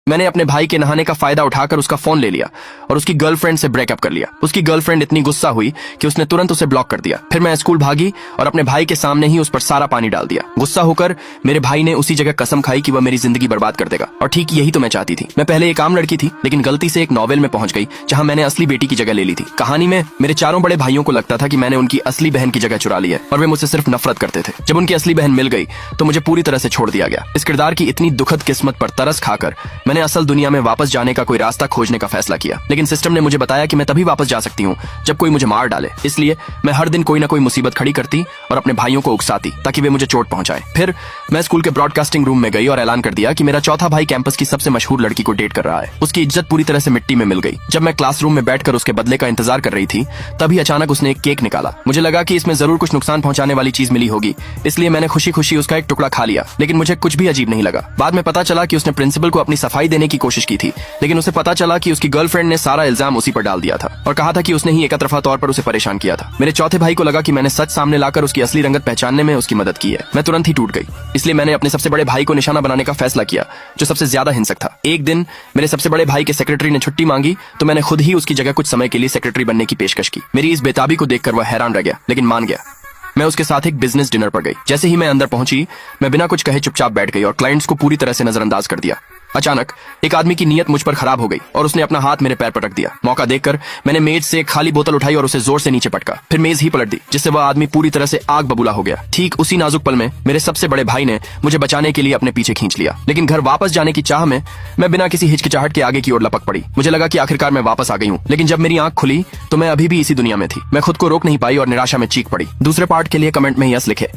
मैंने अपने भाई के नहाने का फायदा उठाकर उसका फोन ले लिया और उसकी गर्लफ्रेंड से ब्रेकअप कर लिया। उसकी गर्लफ्रेंड इतनी गुस्सा हुई कि उसने तुरंत उसे ब्लॉक कर दिया। फिर मैं स्कूल भागी और अपने भाई के सामने ही उस पर सारा पानी डाल दिया। गुस्सा होकर मेरे भाई ने उसी जगह कसम खाई कि वह मेरी जिंदगी बर्बाद कर देगा, और ठीक यही तो मैं चाहती थी। मैं पहले एक आम लड़की थी, लेकिन गलती से एक नॉवेल में पहुंच गई जहां मैंने असली बेटी की जगह ले ली थी। कहानी में मेरे चारों बड़े भाइयों को लगता था कि मैंने उनकी असली बहन की जगह चुरा ली है और वे मुझसे सिर्फ नफरत करते थे। जब उनकी असली बहन मिल गई तो मुझे पूरी तरह से छोड़ दिया गया। इस किरदार की इतनी दुखद किस्मत पर तरस खाकर मैंने असल दुनिया में वापस जाने का कोई रास्ता खोजने का फैसला किया, लेकिन सिस्टम ने मुझे बताया कि मैं तभी वापस जा सकती हूँ जब कोई मुझे मार डाले। इसलिए मैं हर दिन कोई ना कोई मुसीबत खड़ी करती और अपने भाइयों को उकसाती ताकि वे मुझे चोट पहुंचाए। फिर मैं स्कूल के ब्रॉडकास्टिंग रूम में गई और ऐलान कर दिया कि मेरा चौथा भाई कैंपस की सबसे मशहूर लड़की को डेट कर रहा है। उसकी इज्जत पूरी तरह से मिट्टी में मिल गई। जब मैं क्लासरूम में बैठकर उसके बदले का इंतजार कर रही थी, तभी अचानक उसने एक केक निकाला। मुझे लगा कि इसमें जरूर कुछ नुकसान पहुंचाने वाली चीज मिली होगी, इसलिए मैंने खुशी खुशी उसका एक टुकड़ा खा लिया। लेकिन मुझे कुछ भी अजीब नहीं लगा। बाद में पता चला कि उसने प्रिंसिपल को अपनी सफाई देने की कोशिश की थी, लेकिन उसे पता चला कि उसकी गर्लफ्रेंड ने सारा इल्जाम उसी पर डाल दिया था और कहा था कि उसने ही एकतरफा तौर पर उसे परेशान किया था। मेरे चौथे भाई को लगा कि मैंने सच सामने लाकर उसकी असली रंगत पहचानने में उसकी मदद की है। मैं तुरंत ही टूट गई। इसलिए मैंने अपने सबसे बड़े भाई को निशाना बनाने का फैसला किया, जो सबसे ज्यादा हिंसक था। एक दिन मेरे सबसे बड़े भाई के सेक्रेटरी ने छुट्टी मांगी, तो मैंने खुद ही उसकी जगह कुछ समय के लिए सेक्रेटरी बनने की पेशकश की। मेरी इस बेताबी को देखकर वह हैरान रह गया, लेकिन मान गया। मैं उसके साथ एक बिजनेस डिनर पर गई। जैसे ही मैं अंदर पहुंची, मैं बिना कुछ कहे चुपचाप बैठ गई और क्लाइंट्स को पूरी तरह से नजरअंदाज कर दिया। अचानक एक आदमी की नीयत मुझ पर खराब हो गई और उसने अपना हाथ मेरे पैर पर रख दिया। मौका देखकर मैंने मेज से एक खाली बोतल उठाई और उसे जोर से नीचे पटका। फिर मेज ही पलट दी, जिससे वह आदमी पूरी तरह से आग बबूला हो गया। ठीक उसी नाजुक पल में मेरे सबसे बड़े भाई ने मुझे बचाने के लिए अपने पीछे खींच लिया, लेकिन घर वापस जाने की चाह में मैं बिना किसी हिचकिचाहट के आगे की ओर लपक पड़ी। मुझे लगा कि आखिरकार मैं वापस आ गई हूँ, लेकिन जब मेरी आंख खुली तो मैं अभी भी इसी दुनिया में थी। मैं खुद को रोक नहीं पाई और निराशा में चीख पड़ी। दूसरे पार्ट के लिए कमेंट में यस लिखे।